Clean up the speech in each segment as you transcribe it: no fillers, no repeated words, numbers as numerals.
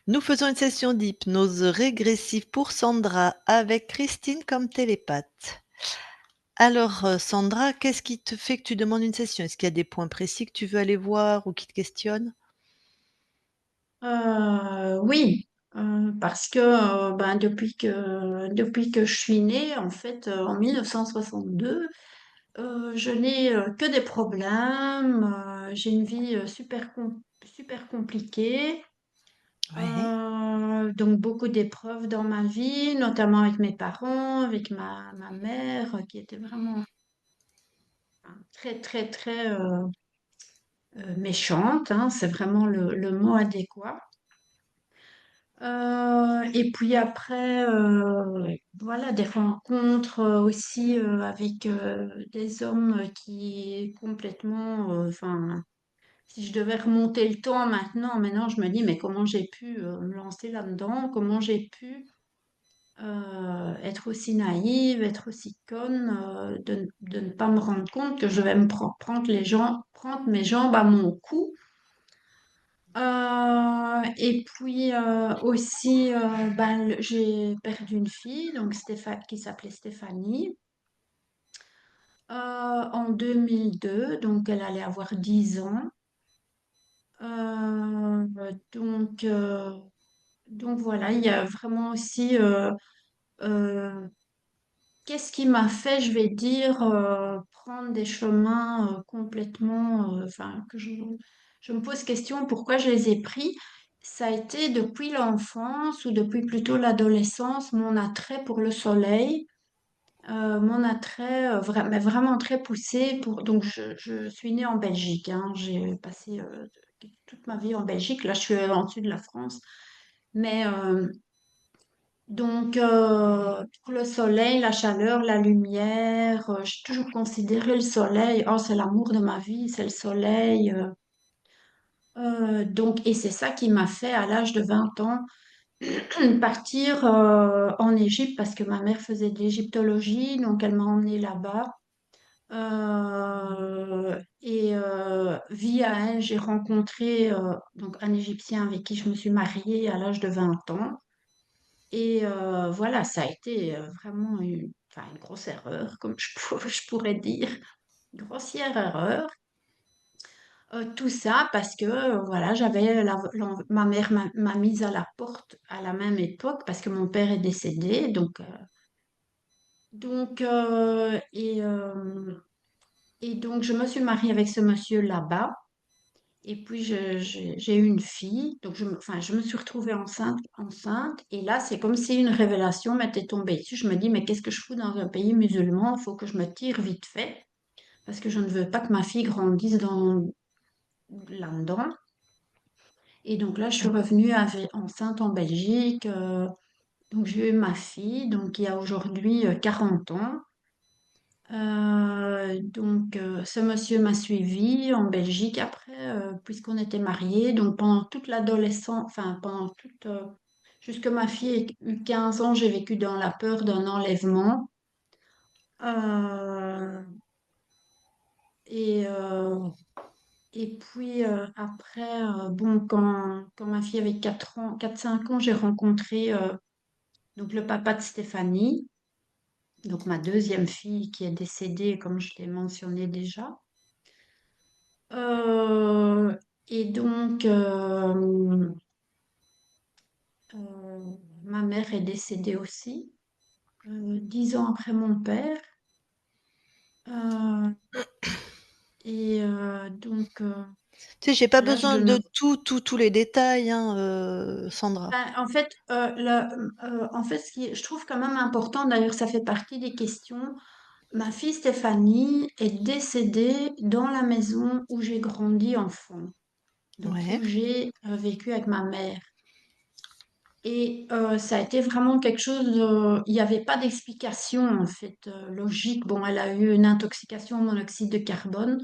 Nous faisons une session d'hypnose régressive pour Sandra avec Christine comme télépathe. Alors, Sandra, qu'est-ce qui te fait que tu demandes une session? Est-ce qu'il y a des points précis que tu veux aller voir ou qui te questionnent? Oui, parce que ben, depuis que je suis née, en fait, en 1962, je n'ai que des problèmes. J'ai une vie super compliquée. Ouais. Donc beaucoup d'épreuves dans ma vie, notamment avec mes parents, avec ma mère, qui était vraiment très, très, très méchante, hein, c'est vraiment le mot adéquat. Et puis après, voilà, des rencontres aussi avec des hommes qui complètement, enfin, si je devais remonter le temps maintenant, je me dis, mais comment j'ai pu me lancer là-dedans? Comment j'ai pu être aussi naïve, être aussi conne, de ne pas me rendre compte que je vais prendre mes jambes à mon cou. Et puis aussi, ben, j'ai perdu une fille, donc qui s'appelait Stéphanie, en 2002, donc elle allait avoir 10 ans. Euh, donc, euh, donc voilà, il y a vraiment aussi euh, qu'est-ce qui m'a fait, je vais dire, prendre des chemins complètement, enfin, je me pose question pourquoi je les ai pris. Ça a été depuis l'enfance ou depuis plutôt l'adolescence, mon attrait pour le soleil, mon attrait mais vraiment très poussé pour. Donc, je suis née en Belgique, hein. J'ai passé toute ma vie en Belgique. Là, je suis en sud de la France. Mais donc, pour le soleil, la chaleur, la lumière, j'ai toujours considéré le soleil, oh, c'est l'amour de ma vie, c'est le soleil. Donc, et c'est ça qui m'a fait, à l'âge de 20 ans, partir en Égypte parce que ma mère faisait de l'égyptologie, donc elle m'a emmenée là-bas. Et via elle, j'ai rencontré donc un Égyptien avec qui je me suis mariée à l'âge de 20 ans. Et voilà, ça a été vraiment enfin, une grosse erreur, comme je pourrais dire, une grossière erreur. Tout ça parce que voilà, ma mère m'a mise à la porte à la même époque parce que mon père est décédé. Donc je me suis mariée avec ce monsieur là-bas. Et puis j'ai eu une fille, donc enfin, je me suis retrouvée enceinte, et là c'est comme si une révélation m'était tombée dessus. Je me dis, mais qu'est-ce que je fous dans un pays musulman? Il faut que je me tire vite fait, parce que je ne veux pas que ma fille grandisse là-dedans. Et donc là, je suis revenue enceinte en Belgique, donc j'ai eu ma fille, donc qui a aujourd'hui 40 ans. Ce monsieur m'a suivi en Belgique après, puisqu'on était mariés. Donc, pendant toute l'adolescence, enfin, jusque ma fille ait eu 15 ans, j'ai vécu dans la peur d'un enlèvement. Euh, et, euh, et puis, après, bon, quand ma fille avait 4 ans, 4-5 ans, j'ai rencontré donc le papa de Stéphanie, donc ma deuxième fille qui est décédée, comme je l'ai mentionné déjà. Euh, et donc, ma mère est décédée aussi, 10 ans après mon père. Euh, et Tu sais, j'ai pas voilà, je besoin donne. de tous les détails, hein, Sandra. Ben, en fait, je trouve quand même important, d'ailleurs, ça fait partie des questions. Ma fille Stéphanie est décédée dans la maison où j'ai grandi enfant, donc Ouais. où j'ai vécu avec ma mère. Et ça a été vraiment quelque chose il n'y avait pas d'explication en fait logique. Bon, elle a eu une intoxication au monoxyde de carbone,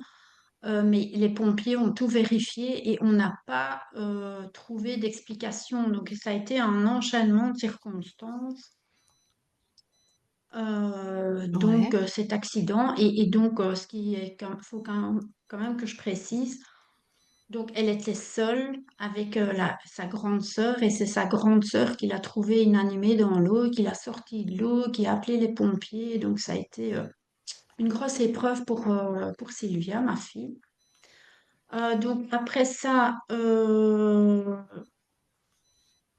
mais les pompiers ont tout vérifié et on n'a pas trouvé d'explication. Donc ça a été un enchaînement de circonstances. Ouais. Cet accident et donc ce qui est faut quand même que je précise. Donc, elle était seule avec sa grande sœur et c'est sa grande sœur qui l'a trouvée inanimée dans l'eau, qui l'a sortie de l'eau, qui a appelé les pompiers. Donc, ça a été une grosse épreuve pour Sylvia, ma fille. Donc, après ça,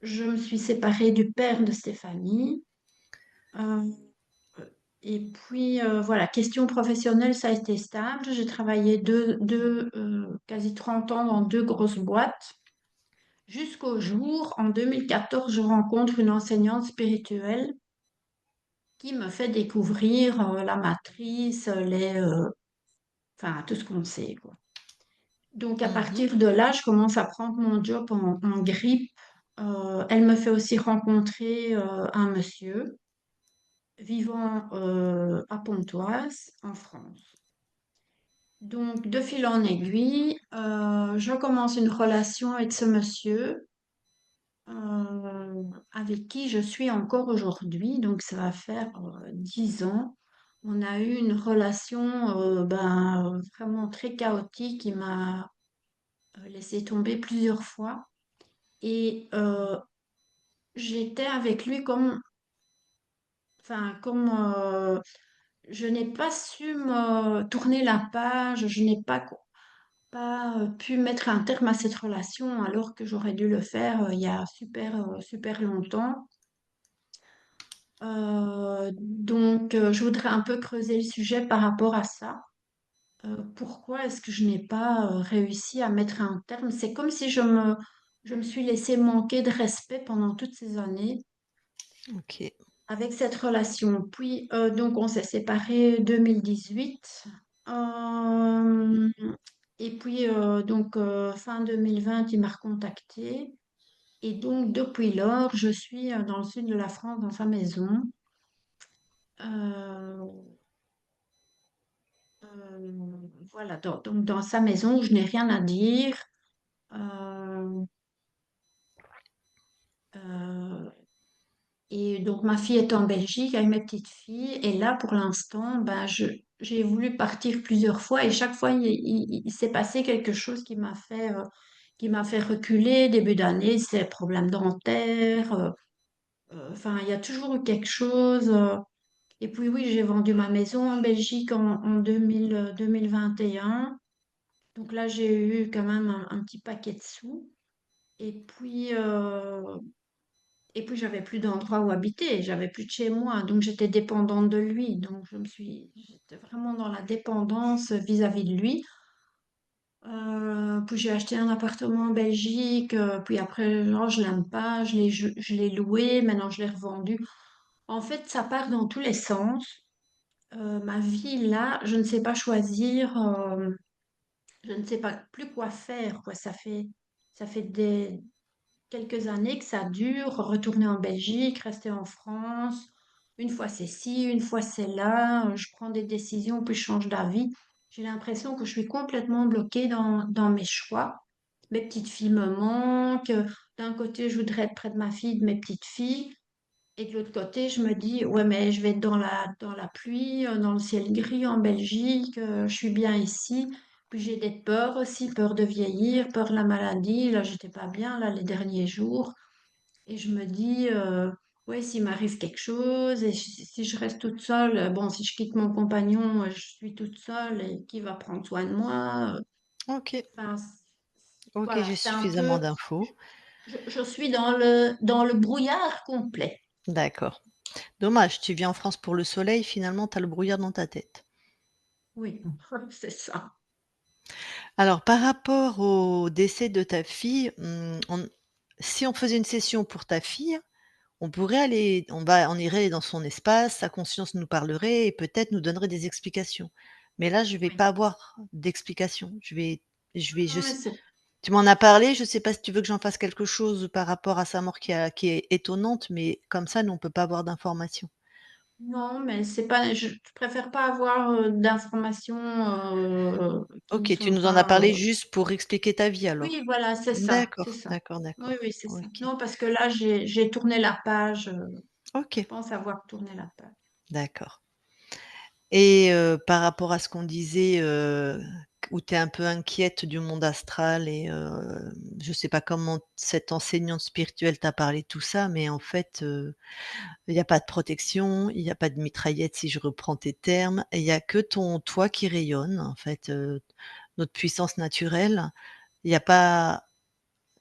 je me suis séparée du père de Stéphanie. Euh, et puis, voilà, question professionnelle, ça a été stable. J'ai travaillé quasi 30 ans dans deux grosses boîtes. Jusqu'au jour, en 2014, je rencontre une enseignante spirituelle qui me fait découvrir la matrice, enfin, tout ce qu'on sait, quoi. Donc, à Mmh. partir de là, je commence à prendre mon job en grippe. Elle me fait aussi rencontrer un monsieur vivant à Pontoise, en France. Donc, de fil en aiguille, je commence une relation avec ce monsieur avec qui je suis encore aujourd'hui. Donc, ça va faire 10 ans. On a eu une relation vraiment très chaotique qui m'a laissé tomber plusieurs fois. Et j'étais avec lui comme je n'ai pas su me tourner la page, je n'ai pas pu mettre un terme à cette relation alors que j'aurais dû le faire il y a super longtemps. Je voudrais un peu creuser le sujet par rapport à ça. Pourquoi est-ce que je n'ai pas réussi à mettre un terme? C'est comme si je me suis laissé manquer de respect pendant toutes ces années OK. avec cette relation. Puis, donc, on s'est séparés 2018. Euh, et puis, fin 2020, il m'a recontacté. Et donc, depuis lors, je suis dans le sud de la France, dans sa maison. Euh, voilà, donc dans sa maison où je n'ai rien à dire. Euh, euh, et donc ma fille est en Belgique avec mes petites filles. Et là, pour l'instant, j'ai voulu partir plusieurs fois et chaque fois, il s'est passé quelque chose qui m'a fait reculer. Début d'année, c'est problème dentaire. Enfin, il y a toujours eu quelque chose. Et puis oui, j'ai vendu ma maison en Belgique en 2021. Donc là, j'ai eu quand même un petit paquet de sous. Et puis, euh, et puis j'avais plus d'endroit où habiter, j'avais plus de chez moi. Donc j'étais dépendante de lui. Donc j'étais vraiment dans la dépendance vis-à-vis de lui. Puis j'ai acheté un appartement en Belgique. Puis après, genre, je l'aime pas, je l'ai loué. Maintenant, je l'ai revendu. En fait, ça part dans tous les sens. Ma vie, là, je ne sais pas choisir. Je ne sais pas plus quoi faire, quoi. Ça fait quelques années que ça dure, retourner en Belgique, rester en France. Une fois c'est ci, une fois c'est là. Je prends des décisions, puis je change d'avis. J'ai l'impression que je suis complètement bloquée dans mes choix. Mes petites filles me manquent. D'un côté, je voudrais être près de ma fille, de mes petites filles. Et de l'autre côté, je me dis, ouais, mais je vais être dans la pluie, dans le ciel gris en Belgique, je suis bien ici. Puis j'ai des peurs aussi, peur de vieillir, peur de la maladie. Là, j'étais pas bien, là, les derniers jours. Et je me dis, ouais, s'il m'arrive quelque chose, et si je reste toute seule, bon, si je quitte mon compagnon, je suis toute seule, et qui va prendre soin de moi? OK. Enfin, OK, voilà, j'ai c'est un suffisamment peu, d'infos. je suis dans le brouillard complet. D'accord. Dommage, tu viens en France pour le soleil, finalement, tu as le brouillard dans ta tête. Oui, c'est ça. Alors, par rapport au décès de ta fille, si on faisait une session pour ta fille, on irait dans son espace, sa conscience nous parlerait et peut-être nous donnerait des explications. Mais là, je vais Oui. pas avoir d'explications. Je Non, mais s c'est Tu m'en as parlé, je ne sais pas si tu veux que j'en fasse quelque chose par rapport à sa mort qui est étonnante, mais comme ça, nous, on peut pas avoir d'informations. non, mais c'est pas. Je préfère pas avoir d'informations qui ne OK, tu sont nous en as pas. parlé juste pour expliquer ta vie Oui, alors? voilà, c'est ça, c'est D'accord, ça. d'accord, Oui, d'accord. oui, c'est ça. OK. Non, parce que là, j'ai tourné la page. Je OK, pense avoir tourné la page. d'accord. Et par rapport à ce qu'on disait, où tu es un peu inquiète du monde astral et je sais pas comment cette enseignante spirituelle t'a parlé de tout ça, mais en fait, il y a pas de protection, il y a pas de mitraillette si je reprends tes termes, et il y a que ton toi qui rayonne en fait, notre puissance naturelle. Il y a pas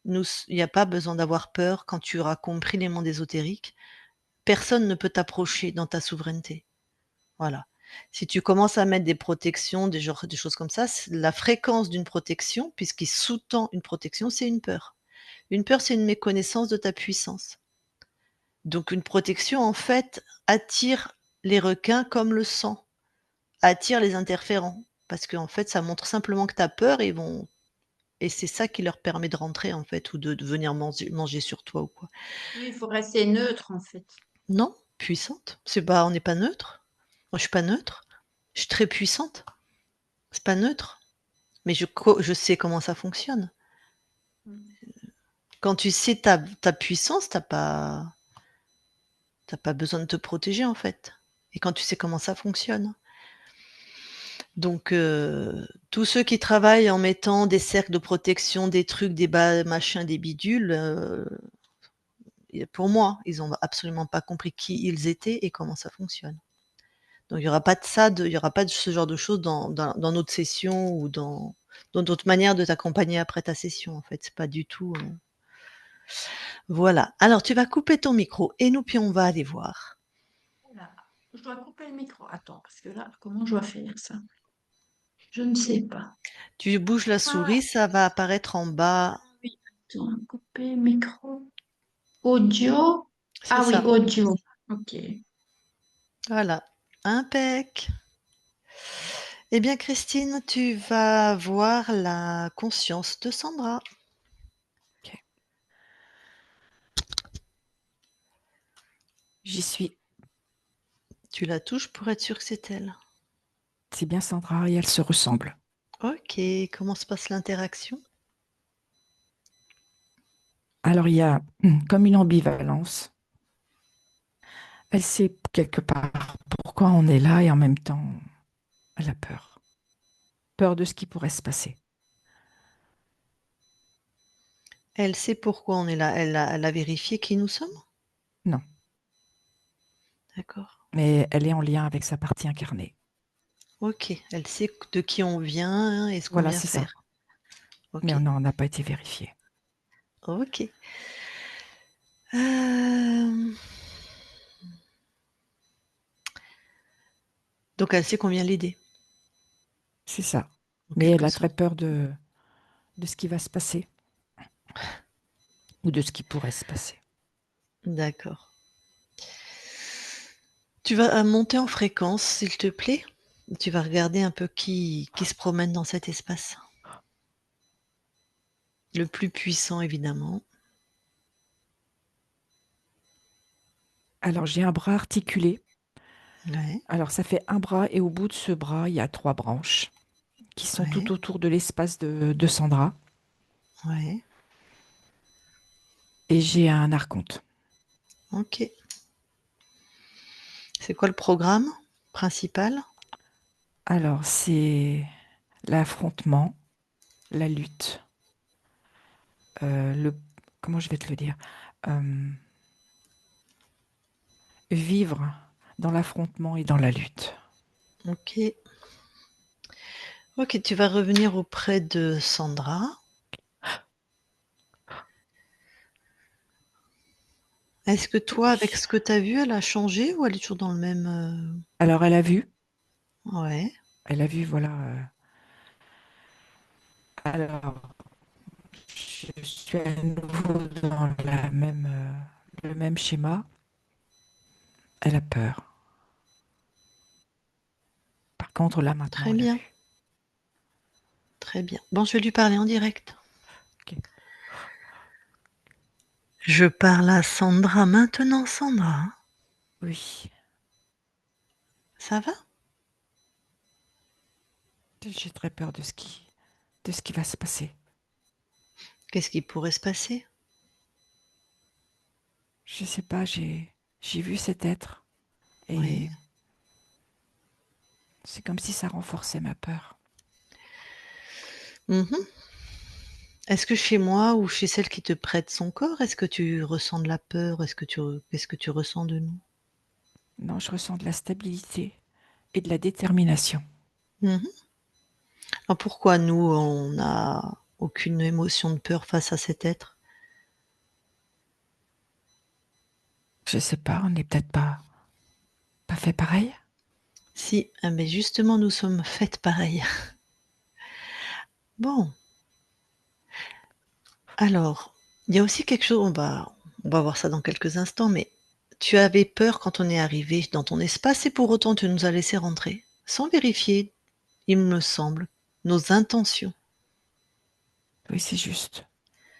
il y a pas besoin d'avoir peur quand tu auras compris les mondes ésotériques. Personne ne peut t'approcher dans ta souveraineté. Voilà. Si tu commences à mettre des protections, des choses comme ça, la fréquence d'une protection, puisqu'il sous-tend une protection, c'est une peur. Une peur, c'est une méconnaissance de ta puissance. Donc une protection, en fait, attire les requins comme le sang, attire les interférents. Parce qu'en fait, ça montre simplement que tu as peur et c'est ça qui leur permet de rentrer, en fait, ou de venir manger sur toi ou quoi. Oui, il faut rester neutre en fait. Non, puissante. C'est pas, on n'est pas neutre. Moi, je suis pas neutre. Je suis très puissante. C'est pas neutre. Mais je sais comment ça fonctionne. Mm. Quand tu sais ta puissance, t'as pas besoin de te protéger, en fait. Et quand tu sais comment ça fonctionne. Donc, tous ceux qui travaillent en mettant des cercles de protection, des trucs, des machins, des bidules, pour moi, ils ont absolument pas compris qui ils étaient et comment ça fonctionne. Donc il y aura pas de ça, il y aura pas de ce genre de choses dans notre session ou dans notre manière de t'accompagner après ta session, en fait. C'est pas du tout, voilà. Alors tu vas couper ton micro et nous, puis on va aller voir. Voilà. Je dois couper le micro. Attends, parce que là, comment je dois faire ça? Je ne sais pas. Tu bouges la Ah, souris, ça va apparaître en bas. oui, attends, couper micro. Audio. C'est Ah oui, ça. audio. Ok. Voilà. Impec. Eh bien Christine, tu vas voir la conscience de Sandra. Ok. J'y suis. Tu la touches pour être sûre que c'est elle. C'est bien Sandra et elle se ressemble. OK, comment se passe l'interaction? Alors il y a comme une ambivalence. Elle sait quelque part pourquoi on est là et en même temps, elle a peur. Peur de ce qui pourrait se passer. Elle sait pourquoi on est là. Elle a vérifié qui nous sommes? Non, D'accord. mais elle est en lien avec sa partie incarnée. OK, elle sait de qui on vient et ce qu'on Voilà, vient c'est ça. faire. Mais OK. on n'a pas été vérifié. OK. Hem, donc elle sait qu'on vient l'aider, C'est ça. en Mais elle quelque a très sorte. peur de ce qui va se passer ou de ce qui pourrait se passer. D'accord. Tu vas, monter en fréquence, s'il te plaît. Tu vas regarder un peu qui se promène dans cet espace. Le plus puissant, évidemment. Alors j'ai un bras articulé. Ouais, Alors ça fait un bras et au bout de ce bras, il y a 3 branches qui sont ouais, tout autour de l'espace de Sandra. ouais. Et j'ai un archonte. OK. C'est quoi le programme principal? Alors, c'est l'affrontement, la lutte, le... Comment je vais te le dire? Euh, Vivre dans l'affrontement et dans la lutte. OK. OK, tu vas revenir auprès de Sandra. Est-ce que toi, avec Oui. ce que tu as vu, elle a changé ou elle est toujours dans le même, Alors, ouais, elle a vu, voilà. Alors, je suis à nouveau dans le même schéma. Elle a peur. Par contre, là, maintenant, très elle a bien, vu. très bien. Bon, je vais lui parler en direct. Ok. Je parle à Sandra maintenant, Sandra. Oui, Ça va? j'ai très peur de ce qui va se passer. Qu'est-ce qui pourrait se passer? Je sais pas, j'ai vu cet être Oui. et c'est comme si ça renforçait ma peur. Mmh. Est-ce que chez moi ou chez celle qui te prête son corps, est-ce que tu ressens de la peur? Qu'est-ce que tu ressens de nous? Non, je ressens de la stabilité et de la détermination. Mmh. Alors pourquoi nous, on n'a aucune émotion de peur face à cet être? Je sais pas, on n'est peut-être pas fait pareil. Si, mais justement nous sommes faites pareil. Bon, alors, il y a aussi quelque chose, on va voir ça dans quelques instants, mais tu avais peur quand on est arrivé dans ton espace et pour autant tu nous as laissé rentrer, sans vérifier, il me semble, nos intentions. Oui, c'est juste.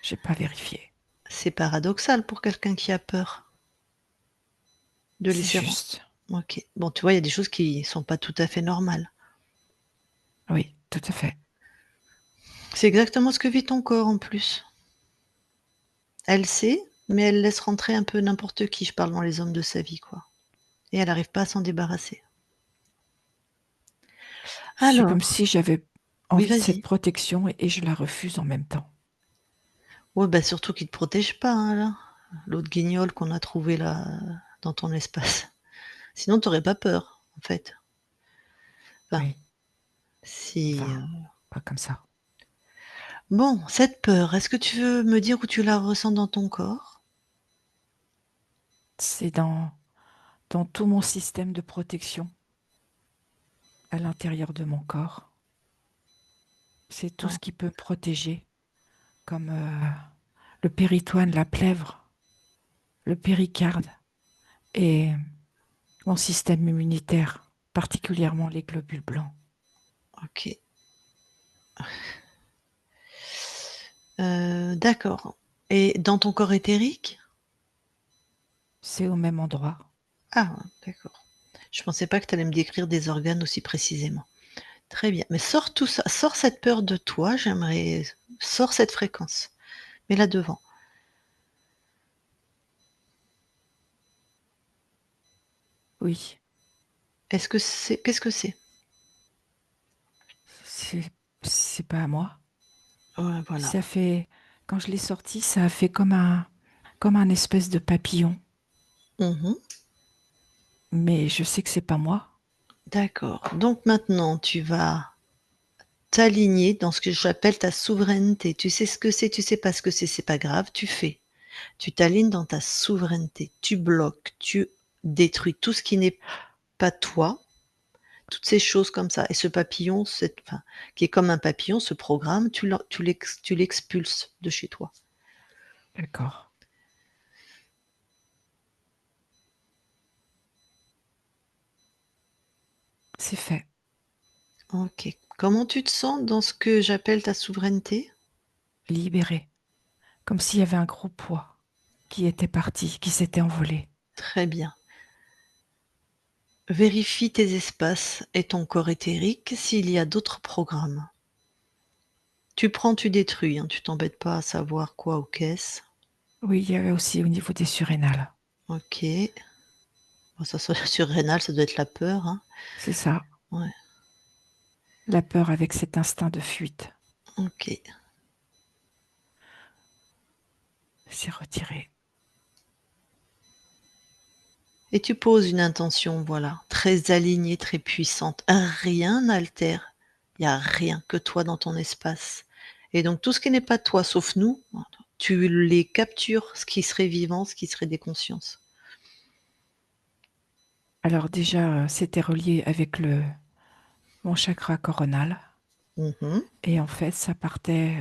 J'ai pas vérifié. C'est paradoxal pour quelqu'un qui a peur de C'est laisser ren juste. OK. Bon, tu vois, il y a des choses qui sont pas tout à fait normales. Oui, tout à fait. C'est exactement ce que vit ton corps en plus. Elle sait, mais elle laisse rentrer un peu n'importe qui, je parle dans les hommes de sa vie, quoi, et elle arrive pas à s'en débarrasser. C'est comme Alors si j'avais oui, envie de cette vas-y. protection et je la refuse en même temps. Ouais, bah, surtout qu'il te protège pas, hein, là, l'autre guignol qu'on a trouvé là, dans ton espace. Sinon tu aurais pas peur, en fait. Enfin, Oui, si, enfin, pas comme ça. bon, cette peur, est-ce que tu veux me dire où tu la ressens dans ton corps? C'est dans tout mon système de protection à l'intérieur de mon corps. C'est tout Oh, ce qui peut me protéger, comme le péritoine, la plèvre, le péricarde et mon système immunitaire, particulièrement les globules blancs. OK. D'accord, et dans ton corps éthérique? C'est au même endroit. Ah, d'accord. Je pensais pas que tu allais me décrire des organes aussi précisément. Très bien, mais sors tout ça, sors cette peur de toi, sors cette fréquence, mets-la devant. Oui, Qu'est-ce que c'est? c'est c'est pas à moi. Ouais, voilà. Ça fait, quand je l'ai sorti, ça a fait comme un espèce de papillon. Mmh. Mais je sais que c'est pas moi. D'accord, donc maintenant tu vas t'aligner dans ce que j'appelle ta souveraineté. Tu sais ce que c'est, tu sais pas ce que c'est pas grave, tu fais. Tu t'alignes dans ta souveraineté, tu bloques, tu détruis tout ce qui n'est pas toi, toutes ces choses comme ça, et ce papillon, qui est comme un papillon, ce programme, tu l'expulses de chez toi. D'accord. C'est fait. OK. Comment tu te sens dans ce que j'appelle ta souveraineté? Libéré. Comme s'il y avait un gros poids qui était parti, qui s'était envolé. Très bien. Vérifie tes espaces et ton corps éthérique s'il y a d'autres programmes. Tu prends, tu détruis, hein, tu t'embêtes pas à savoir quoi ou qu'est-ce. Oui, il y avait aussi au niveau des surrénales. OK. Bon, ça surrénal, ça doit être la peur, hein? C'est ça. Ouais, La peur avec cet instinct de fuite. OK. C'est retiré. Et tu poses une intention, voilà, très alignée, très puissante. Rien n'altère. Il y a rien que toi dans ton espace. Et donc tout ce qui n'est pas toi, sauf nous, tu les captures, ce qui serait vivant, ce qui serait des consciences. Alors déjà, c'était relié avec mon chakra coronal. Mmh. Et en fait, ça partait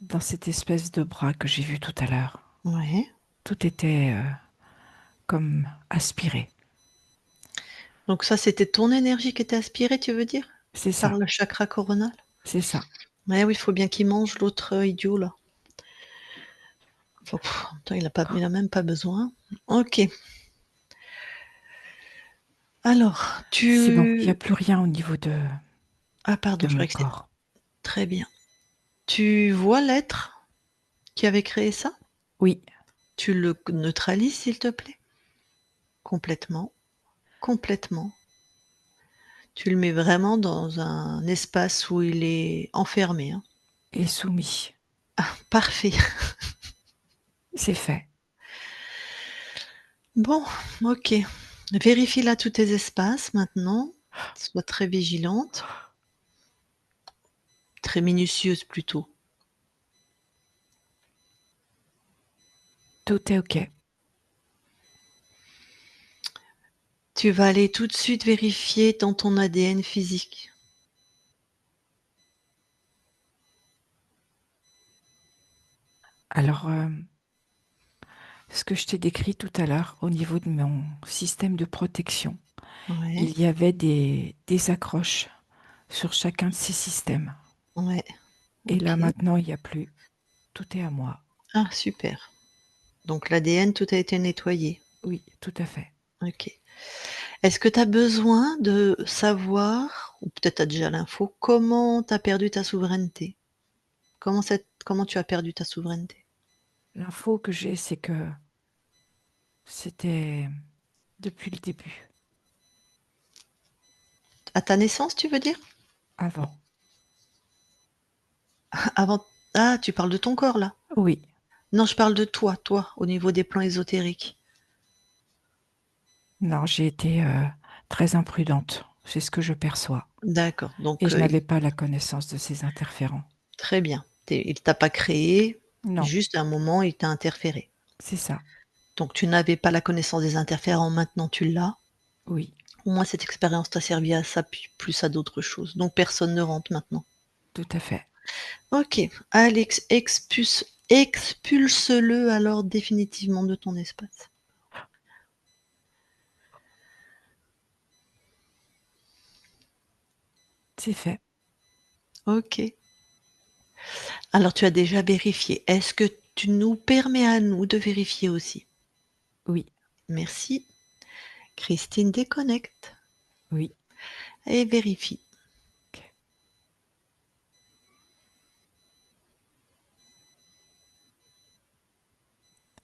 dans cette espèce de bras que j'ai vu tout à l'heure. Ouais. Tout était comme aspiré. Donc ça, c'était ton énergie qui était aspirée, tu veux dire? C'est Par ça. le chakra coronal? C'est ça. Ouais, oui, il faut bien qu'il mange l'autre, idiot là. Enfin, en même temps, il a même pas besoin. OK. Alors, C'est bon. Il n'y a tu plus rien au niveau ah pardon, de je mon croyais que c'était corps. très bien. Tu vois l'être qui avait créé ça? Oui. Tu le neutralises, s'il te plaît? Complètement, complètement. Tu le mets vraiment dans un espace où il est enfermé, hein? et soumis. Parfait. C'est fait. Bon, OK. Vérifie là tous tes espaces maintenant. Sois très vigilante, très minutieuse plutôt. Tout est OK. Tu vas aller tout de suite vérifier dans ton ADN physique. Alors, ce que je t'ai décrit tout à l'heure au niveau de mon système de protection, Ouais, il y avait des accroches sur chacun de ces systèmes. ouais, Et là, OK. maintenant, il n'y a plus. Tout est à moi. Ah super. Donc l'ADN, tout a été nettoyé. Oui, tout à fait. OK. Est-ce que tu as besoin de savoir, ou peut-être tu as déjà l'info, comment tu as perdu ta souveraineté? Comment tu as perdu ta souveraineté? L'info que j'ai, c'est que c'était depuis le début, À ta naissance, tu veux dire? avant. Avant ah, tu parles de ton corps là? Oui, Non, je parle de toi, au niveau des plans ésotériques. non, j'ai été très imprudente. C'est ce que je perçois. D'accord, Et donc je n'avais pas la connaissance de ces interférents. très bien. Il t'a pas créé, Non, juste à un moment, il t'a interféré. c'est ça. Donc tu n'avais pas la connaissance des interférents, maintenant tu l'as. Oui, Au moins cette expérience t'a servi à ça, puis plus à d'autres choses. Donc personne ne rentre maintenant. tout à fait. OK. Alex, expulse-le alors définitivement de ton espace. C'est fait. OK. Alors tu as déjà vérifié. Est-ce que tu nous permets à nous de vérifier aussi? Oui, Merci. Christine déconnecte oui. et vérifie. Ok.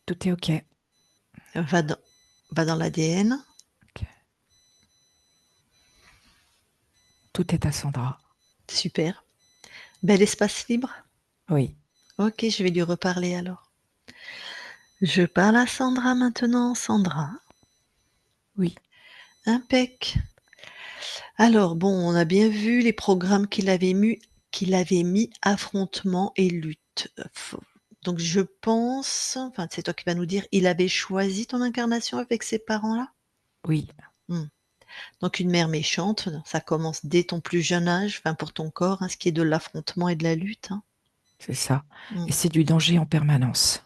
Tout est OK. Va dans va dans l'ADN. Ok. Tout est à Sandra. Super. Bel espace libre? Oui, OK, je vais lui reparler alors. Je parle à Sandra maintenant. Sandra, oui, impec. Alors bon, on a bien vu les programmes qu'il avait mis affrontement et lutte. F Donc je pense, enfin c'est toi qui vas nous dire, il avait choisi ton incarnation avec ces parents-là? oui, Mmh. Donc une mère méchante, ça commence dès ton plus jeune âge, enfin pour ton corps, hein, ce qui est de l'affrontement et de la lutte, hein. c'est ça. Mmh. Et c'est du danger en permanence.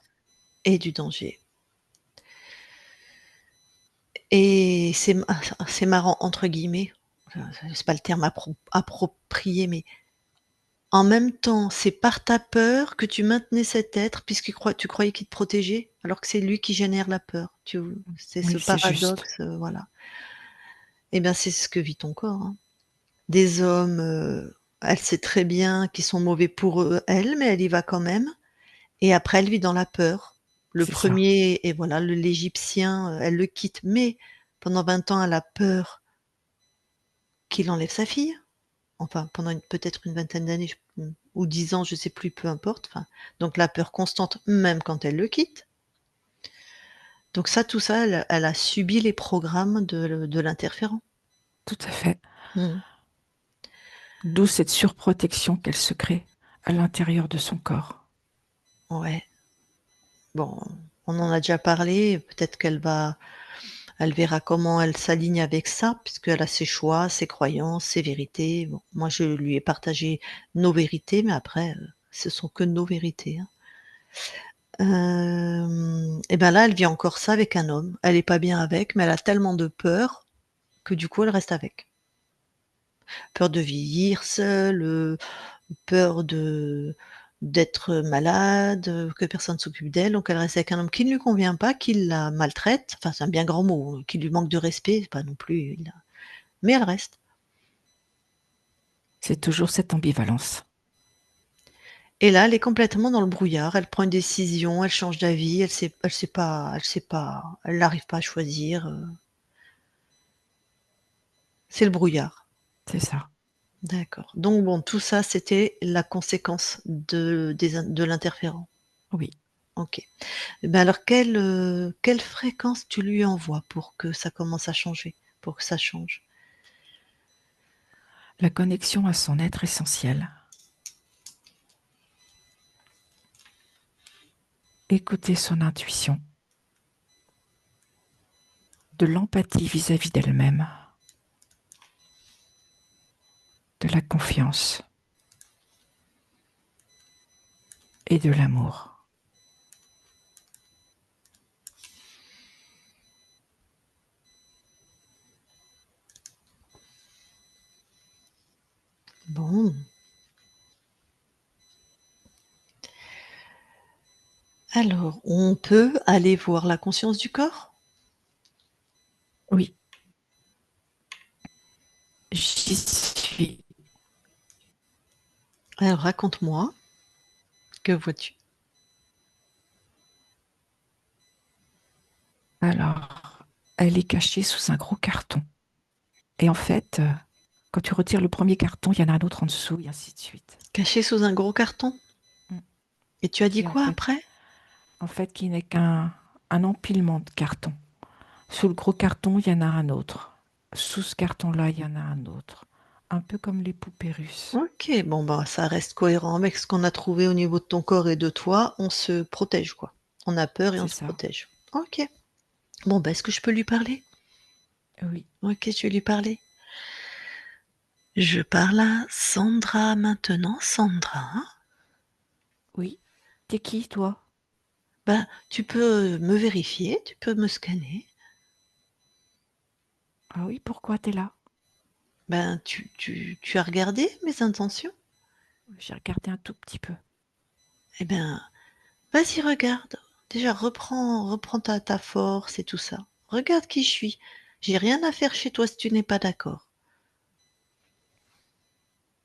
Et du danger. Et c'est «marrant» entre guillemets, c'est pas le terme approprié, mais en même temps, c'est par ta peur que tu maintenais cet être tu croyais qu'il te protégeait, alors que c'est lui qui génère la peur. C'est ce Oui, c'est juste. paradoxe, voilà. Et bien, c'est ce que vit ton corps, hein. Des hommes, elle sait très bien qu'ils sont mauvais pour elle, mais elle y va quand même et après elle vit dans la peur. Le C'est ça. premier et voilà, l'Égyptien, elle le quitte, mais pendant 20 ans, elle a peur qu'il enlève sa fille. Enfin, pendant peut-être une vingtaine d'années, ou 10 ans, je sais plus, peu importe, enfin, donc la peur constante, même quand elle le quitte. Donc ça, tout ça, elle a subi les programmes de l'interférent. Tout à fait. Mmh. D'où cette surprotection qu'elle se crée à l'intérieur de son corps. Ouais. Bon, on en a déjà parlé, peut-être elle verra comment elle s'aligne avec ça, puisqu'elle a ses choix, ses croyances, ses vérités. Bon, moi, je lui ai partagé nos vérités, mais après, ce sont que nos vérités, hein. Et ben là, elle vit encore ça avec un homme. Elle est pas bien avec, mais elle a tellement de peur que du coup, elle reste avec. Peur de vieillir seule, peur d'être malade, que personne s'occupe d'elle, donc elle reste avec un homme qui ne lui convient pas, qui la maltraite, enfin c'est un bien grand mot, qui lui manque de respect, c'est pas non plus il a mais elle reste. C'est toujours cette ambivalence. Et là, elle est complètement dans le brouillard, elle prend une décision, elle change d'avis, elle n'arrive pas à choisir, c'est le brouillard. c'est ça. D'accord. Donc bon, tout ça, c'était la conséquence de l'interférent. Oui. OK. Et ben alors quelle fréquence tu lui envoies pour que ça commence à changer? Pour que ça change? La connexion à son être essentiel. Écouter son intuition. De l'empathie vis-à-vis d'elle-même. De la confiance. Et de l'amour. Bon. Alors, on peut aller voir la conscience du corps? Oui, j'y suis. Alors raconte-moi, que vois-tu? Alors, elle est cachée sous un gros carton. Et en fait, quand tu retires le premier carton, il y en a un autre en dessous, et ainsi de suite. Caché sous un gros carton? Mm. Et tu as dit Qui quoi après? en fait, qui n'est qu'un empilement de cartons. Sous le gros carton, il y en a un autre. Sous ce carton-là, il y en a un autre. Un peu comme les poupées russes. OK, bon, bah, ça reste cohérent avec ce qu'on a trouvé au niveau de ton corps et de toi. On se protège, quoi. On a peur et on C'est se ça. protège. OK. Bon, bah, est-ce que je peux lui parler? Oui, OK, je vais lui parler. Je parle à Sandra maintenant. Sandra, oui. T'es qui, toi? bah, tu peux me vérifier, tu peux me scanner. Ah oui, pourquoi t'es là? Ben, tu as regardé mes intentions? J'ai regardé un tout petit peu. Eh ben, vas-y, regarde. Déjà, reprends ta force et tout ça. Regarde qui je suis. J'ai rien à faire chez toi si tu n'es pas d'accord.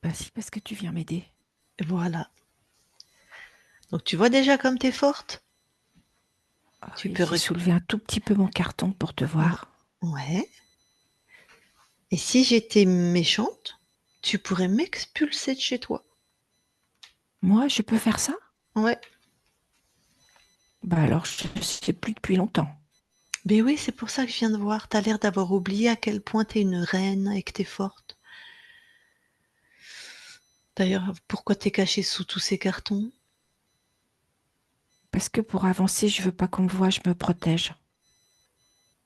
Bah si, parce que tu viens m'aider. Voilà. Donc tu vois déjà comme t'es forte? Ah Tu oui, peux j'ai rec soulevé un tout petit peu mon carton pour te ou voir. ouais. Et si j'étais méchante, tu pourrais m'expulser de chez toi. Moi, je peux faire ça? Ouais. Bah alors, je ne sais plus depuis longtemps. Ben oui, c'est pour ça que je viens de voir. T'as l'air d'avoir oublié à quel point t'es une reine et que tu forte. D'ailleurs, pourquoi t'es cachée sous tous ces cartons? Parce que pour avancer, je veux pas qu'on me voie, je me protège.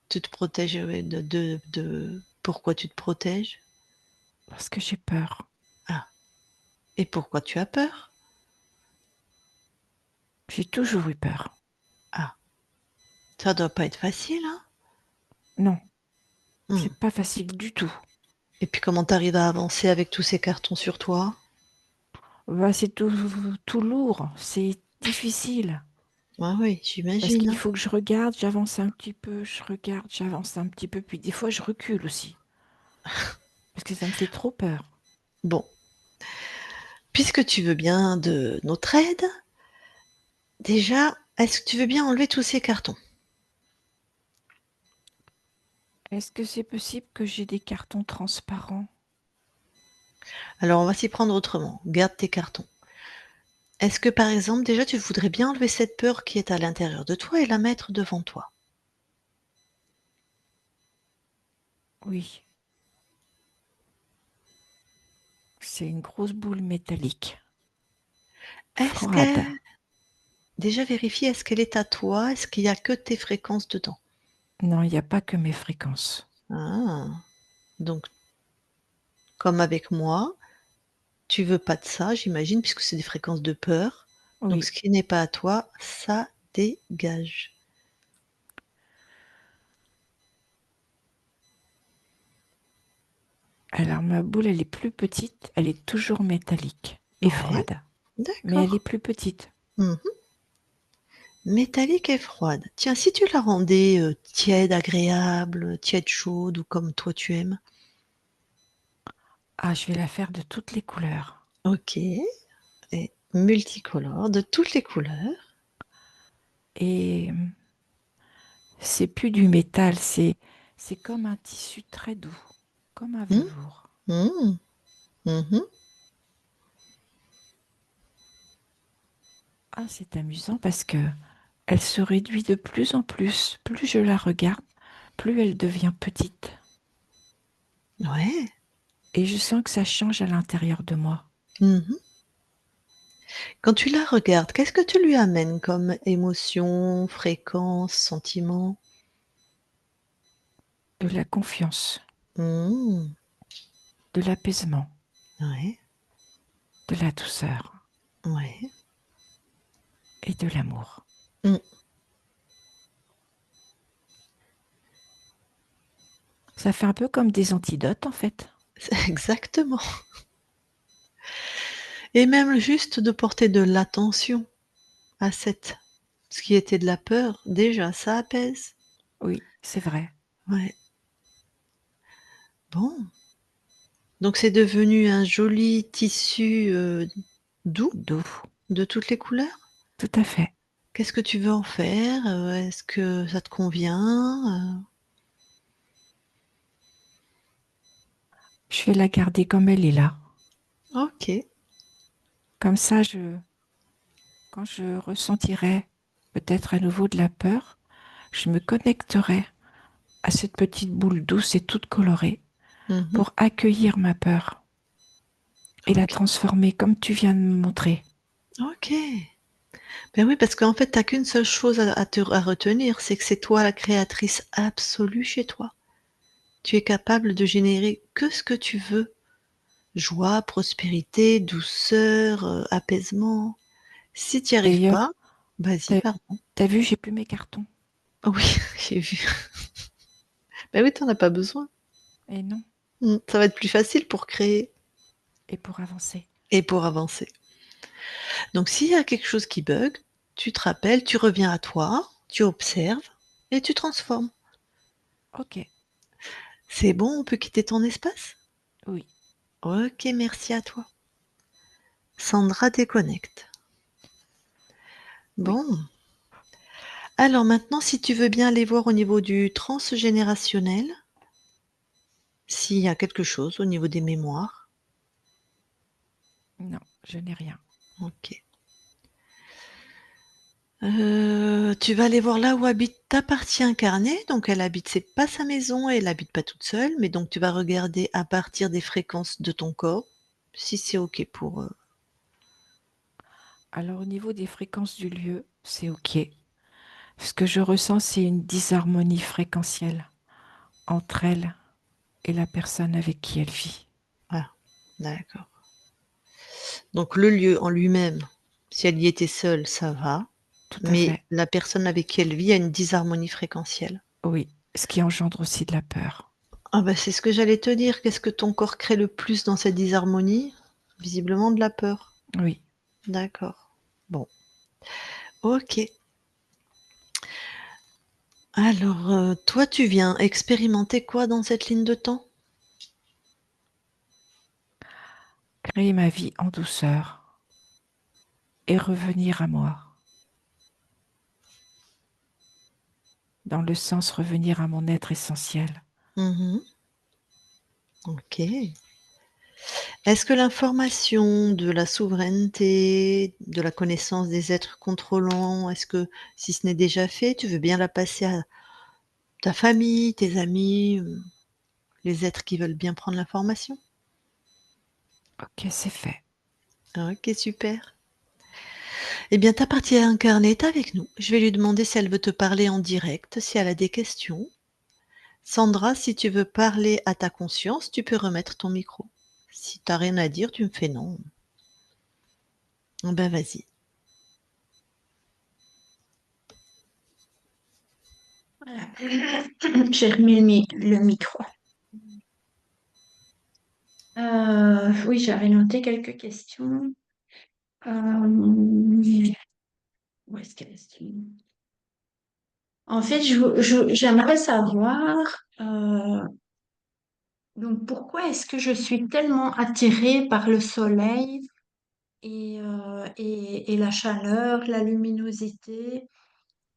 Tu te protèges, ouais, de pourquoi tu te protèges? Parce que j'ai peur. Ah, et pourquoi tu as peur? J'ai toujours eu peur. Ah, ça doit pas être facile, hein? Non, Mmh. c'est pas facile du tout. Et puis comment t'arrives à avancer avec tous ces cartons sur toi? Bah, c'est tout lourd, c'est difficile. Ah oui, Parce j'imagine, qu'il hein. faut que je regarde, j'avance un petit peu, je regarde, j'avance un petit peu, puis des fois je recule aussi. Parce que ça me fait trop peur. Bon, puisque tu veux bien de notre aide, déjà, est-ce que tu veux bien enlever tous ces cartons? Est-ce que c'est possible que j'ai des cartons transparents? Alors on va s'y prendre autrement. Garde tes cartons. Est-ce que par exemple, déjà, tu voudrais bien enlever cette peur qui est à l'intérieur de toi et la mettre devant toi? Oui, c'est une grosse boule métallique, Est-ce que froide. déjà vérifie, est-ce qu'elle est à toi? Est-ce qu'il y a que tes fréquences dedans? Non, il n'y a pas que mes fréquences. Ah, donc comme avec moi, tu veux pas de ça, j'imagine, puisque c'est des fréquences de peur. Donc Oui, ce qui n'est pas à toi, ça dégage. alors ma boule, elle est plus petite, elle est toujours métallique et Ouais, froide, mais elle est d'accord. plus petite. Mmh. Métallique et froide. Tiens, si tu la rendais, tiède, agréable, tiède, chaude ou comme toi tu aimes? Ah, je vais la faire de toutes les couleurs. OK, et multicolore, de toutes les couleurs. Et c'est plus du métal, c'est comme un tissu très doux, comme un Mmh, velours. Mmh. Mmh. Ah, c'est amusant parce que elle se réduit de plus en plus. Plus je la regarde, plus elle devient petite. Ouais. Et je sens que ça change à l'intérieur de moi. Mmh. Quand tu la regardes, qu'est-ce que tu lui amènes comme émotion, fréquence, sentiment? De la confiance, Mmh. de l'apaisement, Ouais, de la douceur ouais. et de l'amour. Mmh. Ça fait un peu comme des antidotes en fait. C'est exactement. Et même juste de porter de l'attention à cette ce qui était de la peur, déjà ça apaise. Oui, c'est vrai. Ouais. Bon, donc c'est devenu un joli tissu, doux, Doux, de toutes les couleurs? tout à fait. Qu'est-ce que tu veux en faire? Est-ce que ça te convient? Je vais la garder comme elle est là. OK. Comme ça, quand je ressentirai peut-être à nouveau de la peur, je me connecterai à cette petite boule douce et toute colorée Mmh. pour accueillir ma peur et la OK. transformer comme tu viens de me montrer. OK. Ben oui, parce qu'en fait, tu as qu'une seule chose à retenir, c'est que c'est toi la créatrice absolue chez toi. Tu es capable de générer que ce que tu veux. Joie, prospérité, douceur, apaisement. Si tu y arrives D'ailleurs, pas, vas-y, t'as, pardon. t'as vu, j'ai plus mes cartons. Oui, j'ai vu. Ben oui, tu en as pas besoin. Et non, Ça va être plus facile pour créer et pour avancer. et pour avancer. Donc s'il y a quelque chose qui bug, tu te rappelles, tu reviens à toi, tu observes et tu transformes. Ok, C'est bon, on peut quitter ton espace? oui, OK, merci à toi. Sandra déconnecte. oui. Bon, alors maintenant, si tu veux bien aller voir au niveau du transgénérationnel, s'il y a quelque chose au niveau des mémoires. Non, je n'ai rien. OK. Tu vas aller voir là où habite ta partie incarnée, donc elle habite c'est pas sa maison, elle habite pas toute seule, mais donc tu vas regarder à partir des fréquences de ton corps, si c'est OK pour, Alors au niveau des fréquences du lieu, c'est ok. Ce que je ressens, c'est une disharmonie fréquentielle entre elle et la personne avec qui elle vit. voilà, d'accord. Donc le lieu en lui-même, si elle y était seule, ça va, Tout à mais fait. la personne avec qui elle vit a une disharmonie fréquentielle. Oui, ce qui engendre aussi de la peur. Ah bah, c'est ce que j'allais te dire. Qu'est-ce que ton corps crée le plus dans cette disharmonie? Visiblement de la peur. Oui. D'accord. Bon, OK. Alors, toi, tu viens expérimenter quoi dans cette ligne de temps? Créer ma vie en douceur et revenir à moi. Dans le sens revenir à mon être essentiel. Mmh. OK. Est-ce que l'information de la souveraineté, de la connaissance des êtres contrôlants, est-ce que, si ce n'est déjà fait, tu veux bien la passer à ta famille, tes amis, les êtres qui veulent bien prendre l'information? Ok, c'est fait. OK, super. Eh bien, ta partie incarnée est avec nous. Je vais lui demander si elle veut te parler en direct, si elle a des questions. Sandra, si tu veux parler à ta conscience, tu peux remettre ton micro. Si tu as rien à dire, tu me fais non. Ben vas-y. Voilà. J'ai remis le micro. Oui, j'avais noté quelques questions. Où est-ce qu'elle est? En fait, j'aimerais savoir donc pourquoi est-ce que je suis tellement attirée par le soleil et la chaleur, la luminosité,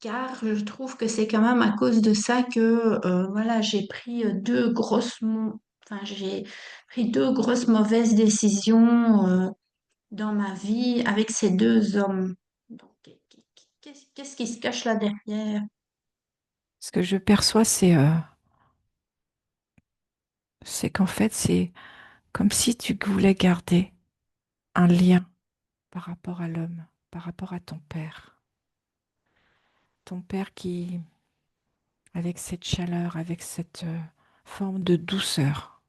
car je trouve que c'est quand même à cause de ça que voilà, j'ai pris deux grosses enfin, j'ai pris deux grosses mauvaises décisions dans ma vie avec ces deux hommes. Donc, qu'est-ce qui se cache là derrière? Ce que je perçois, c'est qu'en fait, c'est comme si tu voulais garder un lien par rapport à l'homme, par rapport à ton père. Ton père qui, avec cette chaleur, avec cette forme de douceur,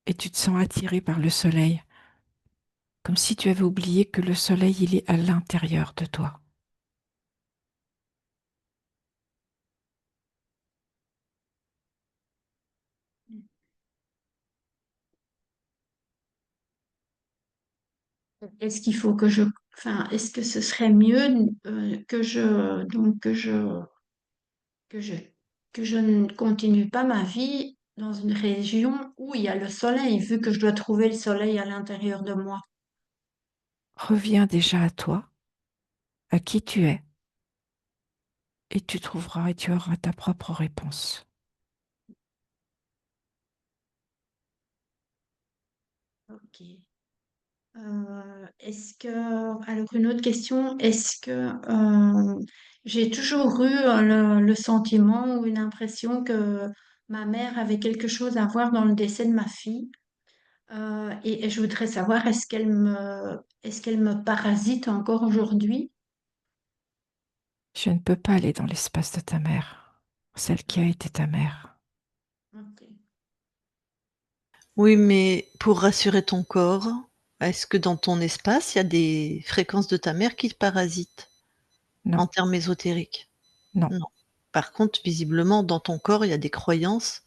et tu te sens attiré par le soleil, comme si tu avais oublié que le soleil, il est à l'intérieur de toi. Est-ce qu'il faut que je, enfin, est-ce que ce serait mieux donc que je, que je ne continue pas ma vie dans une région où il y a le soleil, vu que je dois trouver le soleil à l'intérieur de moi? Reviens déjà à toi, à qui tu es, et tu trouveras et tu auras ta propre réponse. Ok. Alors une autre question, est-ce que j'ai toujours eu le sentiment ou une impression que ma mère avait quelque chose à voir dans le décès de ma fille? Et je voudrais savoir, est-ce qu'elle me parasite encore aujourd'hui? Je ne peux pas aller dans l'espace de ta mère, celle qui a été ta mère. Ok. Oui, mais pour rassurer ton corps, est-ce que dans ton espace, il y a des fréquences de ta mère qui te parasitent Non, en termes ésotériques? non, Non. Par contre, visiblement, dans ton corps, il y a des croyances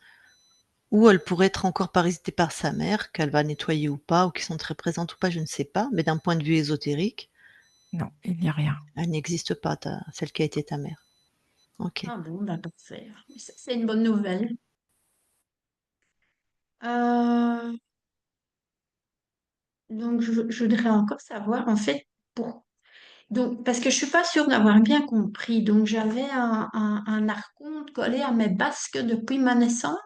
où elle pourrait être encore parasitée par sa mère, qu'elle va nettoyer ou pas, ou qui sont très présentes ou pas, je ne sais pas. Mais d'un point de vue ésotérique, non, il n'y a rien. elle n'existe pas, celle qui a été ta mère. Ok. Ah bon, bah parfait. C'est une bonne nouvelle. Euh, donc, je voudrais encore savoir, en fait, pour donc, parce que je suis pas sûre d'avoir bien compris. Donc, j'avais un archonte collé à mes basques depuis ma naissance.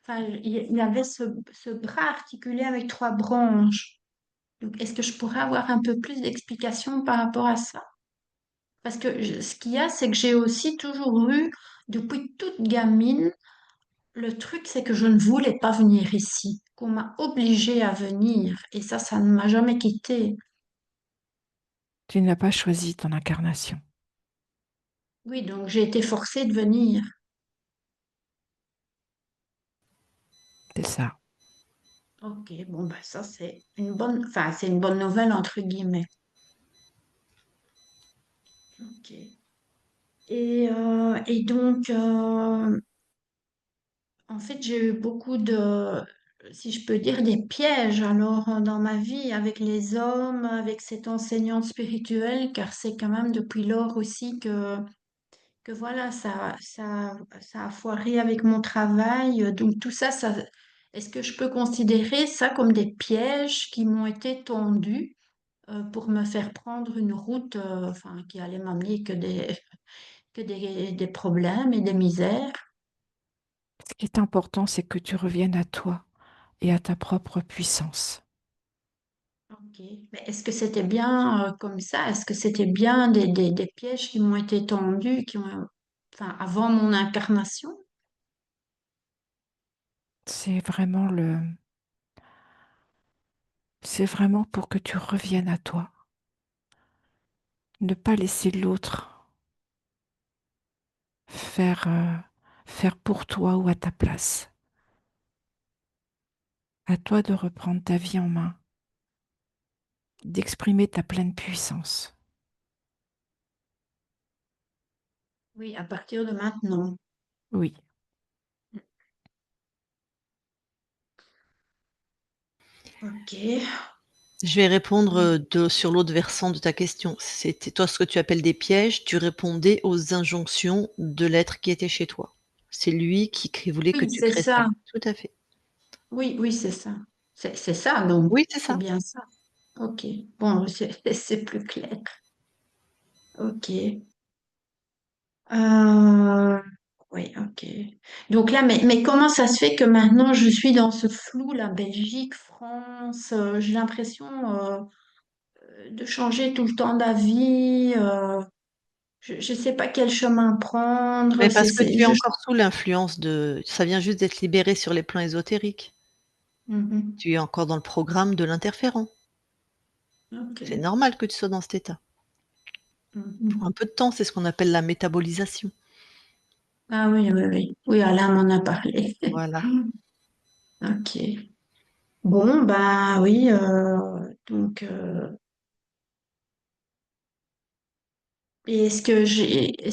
Enfin, il y avait ce bras articulé avec trois branches. Donc, est-ce que je pourrais avoir un peu plus d'explications par rapport à ça? Parce que ce qu'il y a, c'est que j'ai aussi toujours eu, depuis toute gamine, le truc, c'est que je ne voulais pas venir ici, qu'on m'a obligée à venir. Et ça ne m'a jamais quittée. Tu n'as pas choisi ton incarnation. Oui, donc j'ai été forcée de venir. C'est ça. Ok, bon, bah ça, c'est une bonne, enfin, c'est une bonne nouvelle, entre guillemets. Ok. Et donc, en fait, j'ai eu beaucoup de, si je peux dire, des pièges alors dans ma vie avec les hommes, avec cette enseignante spirituelle, car c'est quand même depuis lors aussi que voilà, ça a foiré avec mon travail. Donc tout ça, est-ce que je peux considérer ça comme des pièges qui m'ont été tendus pour me faire prendre une route enfin, qui allait m'amener des problèmes et des misères? Ce qui est important, c'est que tu reviennes à toi et à ta propre puissance. Ok. Mais est-ce que c'était bien comme ça? Est-ce que c'était bien des pièges qui m'ont été tendus, enfin, avant mon incarnation? C'est vraiment c'est vraiment pour que tu reviennes à toi. Ne pas laisser l'autre faire, faire pour toi ou à ta place. À toi de reprendre ta vie en main, d'exprimer ta pleine puissance. Oui, à partir de maintenant. Oui, Ok. Je vais répondre sur l'autre versant de ta question. C'était toi ce que tu appelles des pièges, tu répondais aux injonctions de l'être qui était chez toi. C'est lui qui voulait que Oui, tu c'est crées ça. ça. Tout à fait. Oui, oui, c'est ça. C'est ça, donc. Oui, c'est C'est ça. bien ça. Ok. Bon, c'est plus clair. Ok. Euh, Oui, ok. Donc là, mais comment ça se fait que maintenant je suis dans ce flou, la Belgique, France, j'ai l'impression de changer tout le temps d'avis, je ne sais pas quel chemin prendre, Mais parce que tu es encore sous l'influence de ça vient juste d'être libéré sur les plans ésotériques. Mhm. Tu es encore dans le programme de l'interférent. Ok. C'est normal que tu sois dans cet état. Pour un Mhm. peu de temps, c'est ce qu'on appelle la métabolisation. Ah oui, oui, oui. Oui, Alain m'en a parlé. Voilà. Ok. Bon, bah oui, donc, et est-ce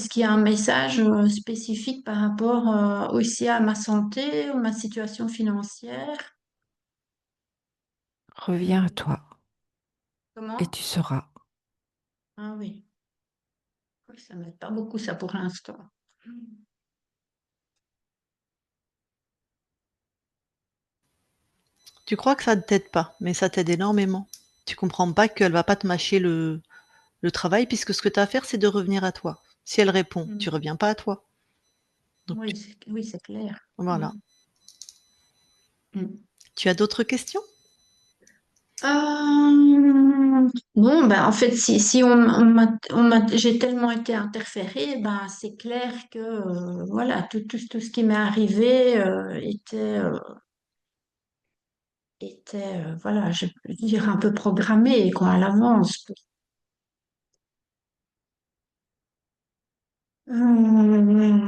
qu'il y a un message spécifique par rapport aussi à ma santé ou ma situation financière? Reviens à toi et Comment? tu sauras. Ah oui. Oui, ça m'aide pas beaucoup ça pour l'instant. Tu crois que ça ne t'aide pas, mais ça t'aide énormément. Tu comprends pas qu'elle va pas te mâcher le travail puisque ce que tu as à faire, c'est de revenir à toi. Si elle répond, tu Mm. reviens pas à toi. Donc Oui, oui, c'est clair. voilà. Mm. Mm. Tu as d'autres questions? Bon, ben, en fait, si j'ai tellement été interférée, ben, c'est clair que voilà, tout ce qui m'est arrivé était voilà, je peux dire un peu programmé quoi, à l'avance. Euh,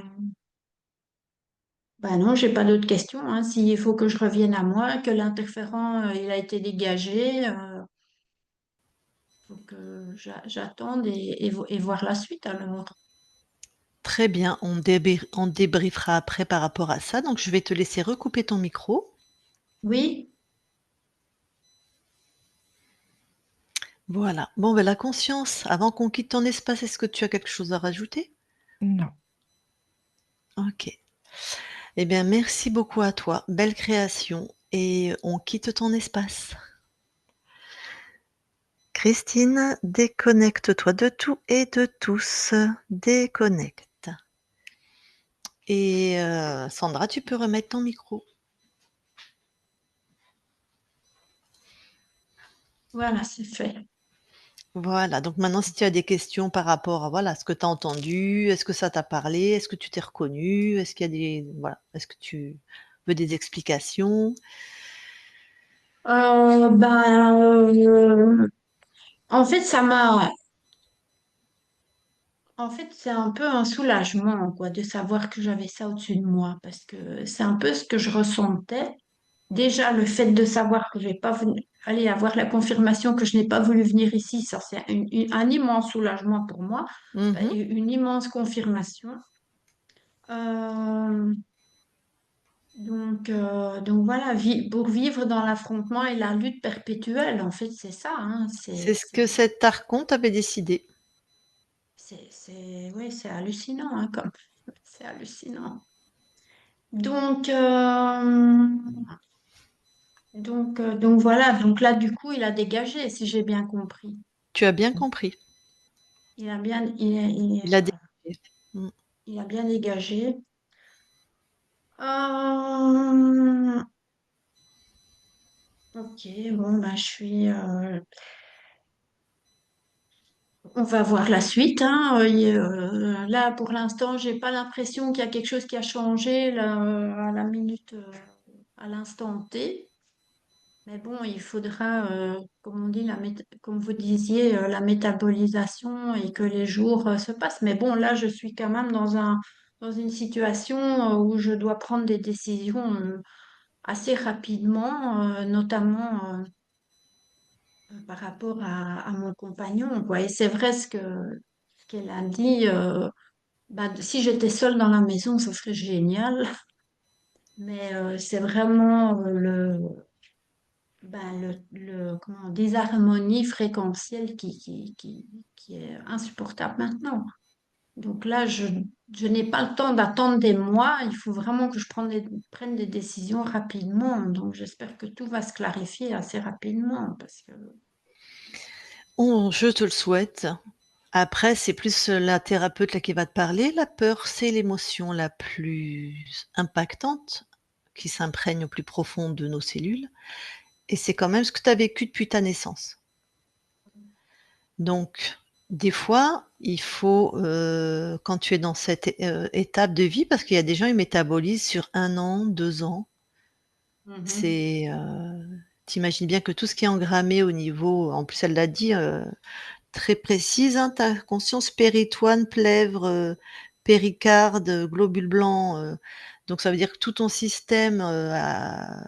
ben non, j'ai pas d'autres questions. Hein. S'il faut que je revienne à moi, que l'interférent il a été dégagé, faut que j'attende et voir la suite alors. Très bien, on débriefera après par rapport à ça. Donc je vais te laisser recouper ton micro. Oui. Voilà. Bon, ben, la conscience, avant qu'on quitte ton espace, est-ce que tu as quelque chose à rajouter? Non. OK. Eh bien, merci beaucoup à toi. Belle création et on quitte ton espace. Christine, déconnecte-toi de tout et de tous. Déconnecte. Et Sandra, tu peux remettre ton micro. Voilà, c'est fait. Voilà, donc maintenant si tu as des questions par rapport à, voilà, ce que tu as entendu, est-ce que ça t'a parlé? Est-ce que tu t'es reconnu? Est-ce qu'il y a des voilà, est-ce que tu veux des explications? En fait, en fait, c'est un peu un soulagement, quoi, de savoir que j'avais ça au-dessus de moi, parce que c'est un peu ce que je ressentais. Déjà, le fait de savoir que je vais pas aller avoir la confirmation que je n'ai pas voulu venir ici, ça, c'est un immense soulagement pour moi, Mmh. une immense confirmation. Euh, donc voilà, pour vivre dans l'affrontement et la lutte perpétuelle, en fait, c'est ça, hein, C'est ce que cet archonte avait décidé. oui, c'est hallucinant, hein, c'est hallucinant. Donc, donc voilà, donc là, du coup, il a dégagé, si j'ai bien compris. Tu as bien compris. Il a bien, il, Il a dégagé. Mmh. il a bien dégagé. Euh, ok, bon, ben, on va voir la suite, hein. Là, pour l'instant, j'ai pas l'impression qu'il y a quelque chose qui a changé là, à la minute, à l'instant T. Mais bon, il faudra, comme on dit, comme vous disiez, la métabolisation et que les jours se passent. Mais bon, là, je suis quand même dans une situation où je dois prendre des décisions assez rapidement, notamment par rapport à mon compagnon, quoi. Et c'est vrai ce qu'elle a dit. Bah, si j'étais seule dans la maison, ce serait génial. Mais c'est vraiment comment, disharmonie fréquentielle qui est insupportable maintenant. Donc là, je n'ai pas le temps d'attendre des mois. Il faut vraiment que prenne des décisions rapidement. Donc j'espère que tout va se clarifier assez rapidement parce que Je te le souhaite. Après, c'est plus, la thérapeute là qui va te parler. La peur, c'est l'émotion la plus impactante, qui s'imprègne au plus profond de nos cellules et c'est quand même ce que tu as vécu depuis ta naissance. Donc des fois, il faut, quand tu es dans cette étape de vie parce qu'il y a des gens, ils métabolisent sur 1 an, 2 ans. Mhm. C'est, tu imagines bien que tout ce qui est engrammé au niveau en plus elle l'a dit, très précise, hein, ta conscience péritoine, plèvre, péricarde, globules blancs, donc ça veut dire que tout ton système, a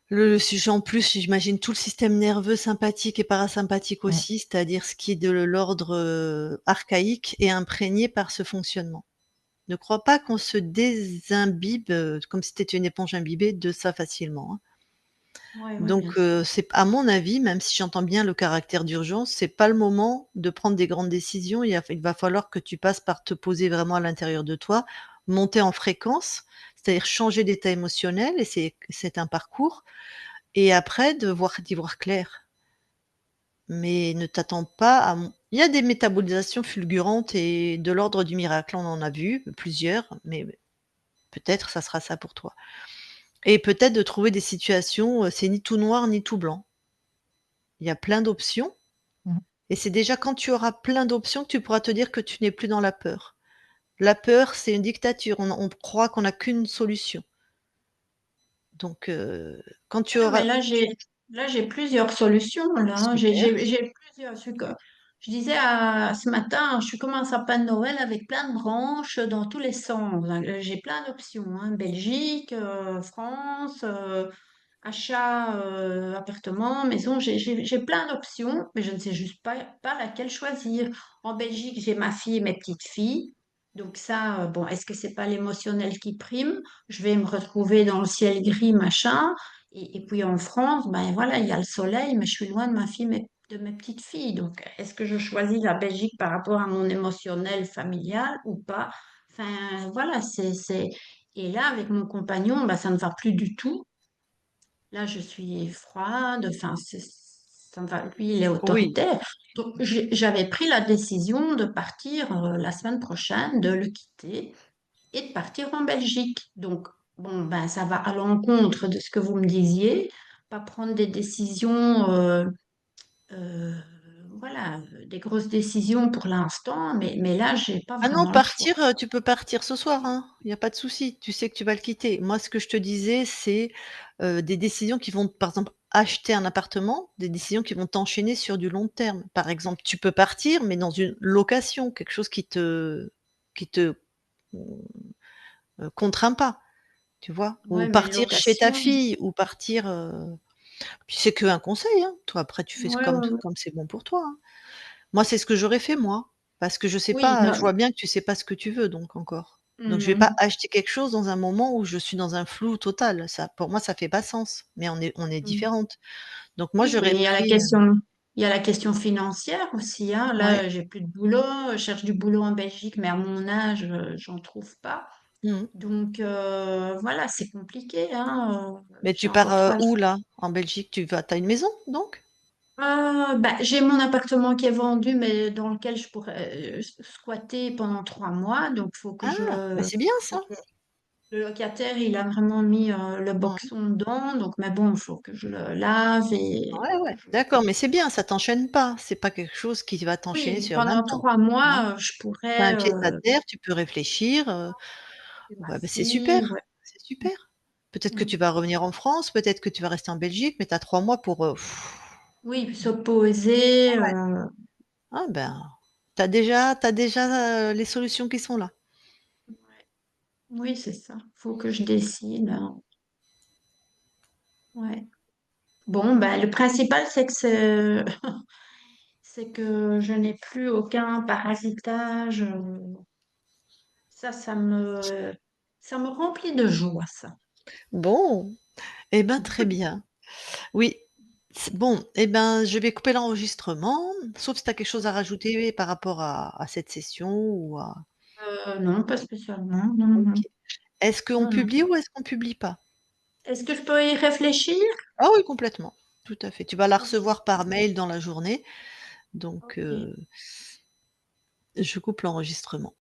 le sujet en plus, j'imagine tout le système nerveux sympathique et parasympathique Mmh. aussi, c'est-à-dire ce qui est de l'ordre, archaïque est imprégné par ce fonctionnement. Ne crois pas qu'on se désimbibe, comme si tu étais une éponge imbibée de ça facilement, hein. Oui, oui, bien Donc sûr. c'est à mon avis, même si j'entends bien le caractère d'urgence, c'est pas le moment de prendre des grandes décisions. Il va falloir que tu passes par te poser vraiment à l'intérieur de toi, monter en fréquence, c'est-à-dire changer d'état émotionnel et c'est un parcours et après d'y voir clair. Mais ne t'attends pas à mon il y a des métabolisations fulgurantes et de l'ordre du miracle, on en a vu plusieurs, mais peut-être ça sera ça pour toi et peut-être de trouver des situations, c'est ni tout noir ni tout blanc. Il y a plein d'options Mmh. et c'est déjà quand tu auras plein d'options que tu pourras te dire que tu n'es plus dans la peur. La peur, c'est une dictature, on croit qu'on n'a qu'une solution. Donc quand tu Ouais, mais auras là j'ai plusieurs solutions là, hein. super, J'ai plusieurs. Je disais ce matin, je suis comme un sapin de Noël avec plein de branches dans tous les sens. J'ai plein d'options, hein. Belgique, France, achat, appartement, maison. J'ai plein d'options, mais je ne sais juste pas laquelle choisir. En Belgique, j'ai ma fille et mes petites filles. Donc ça, bon, est-ce que c'est pas l'émotionnel qui prime? Je vais me retrouver dans le ciel gris, machin. Et puis en France, ben voilà, il y a le soleil, mais je suis loin de ma fille, de mes petites filles. Donc, est-ce que je choisis la Belgique par rapport à mon émotionnel familial ou pas? Enfin, voilà, c'est... Et là, avec mon compagnon, ben, ça ne va plus du tout. Là, je suis froide, enfin, ça me va. Lui, il est oui. autoritaire. Donc, j'avais pris la décision de partir la semaine prochaine, de le quitter et de partir en Belgique. Donc, bon, ben, ça va à l'encontre de ce que vous me disiez, pas prendre des décisions, euh, voilà, des grosses décisions pour l'instant, mais là, j'ai pas Ah non, vraiment le choix. partir, tu peux partir ce soir, hein, il y a pas de souci. Tu sais que tu vas le quitter. Moi, ce que je te disais, c'est, des décisions qui vont par exemple, acheter un appartement, des décisions qui vont t'enchaîner sur du long terme. Par exemple, tu peux partir, mais dans une location, quelque chose qui te, mmh, contraint pas, tu vois? Ou Ouais, mais une partir chez ta location, fille ou partir, puis c'est qu'un conseil, hein. Toi, après, tu fais ouais, ouais, ouais. comme c'est bon pour toi, hein. Moi, c'est ce que j'aurais fait moi, parce que je sais Oui, pas, je non. vois bien que tu sais pas ce que tu veux donc encore. Donc je vais pas Mhm. acheter quelque chose dans un moment où je suis dans un flou total. Ça pour moi, ça fait pas sens, mais on est Mhm. différentes. Donc moi, Oui, puis j'aurais pris, il y a la question financière aussi, hein. ouais, Là, j'ai plus de boulot, je cherche du boulot en Belgique, mais à mon âge, j'en trouve pas. mmh. Donc voilà, c'est compliqué, hein. Mais J'ai tu pars, encore trois. où là? En Belgique, tu as une maison donc? Bah, j'ai mon appartement qui est vendu, mais dans lequel je pourrais squatter pendant 3 mois. Donc, faut que Ah, bah, c'est bien ça. donc, le locataire, il a vraiment mis le Mmh. boxon dedans. Donc, mais bon, il faut que je le lave et Ouais, ouais, d'accord, mais c'est bien, ça t'enchaîne pas. C'est pas quelque chose qui va t'enchaîner oui, sur pendant 20 ans, trois tu vois? mois, je Tu as un pourrais pied à terre, tu peux réfléchir, ma ouais, bah, fille, ouais. c'est super. Peut-être que Mm. tu vas revenir en France, peut-être que tu vas rester en Belgique, mais tu as 3 mois pour, Oui, se poser. ouais. Ah ben, tu déjà, les solutions qui sont là. Oui, c'est ça. Faut que je décide, hein. Ouais. Bon, ben, le principal, c'est que je n'ai plus aucun parasitage. Ça me remplit de joie, ça. Bon, eh ben, très bien. Oui, bon, eh ben, je vais couper l'enregistrement, sauf si tu as quelque chose à rajouter par rapport à cette session ou à Non, pas spécialement. Non, non, OK. Est-ce qu'on non, non. publie ou est-ce qu'on publie pas? Est-ce que je peux y réfléchir? Ah oui, complètement, tout à fait. Tu vas la Ok. recevoir par mail dans la journée. Donc Ok. je coupe l'enregistrement.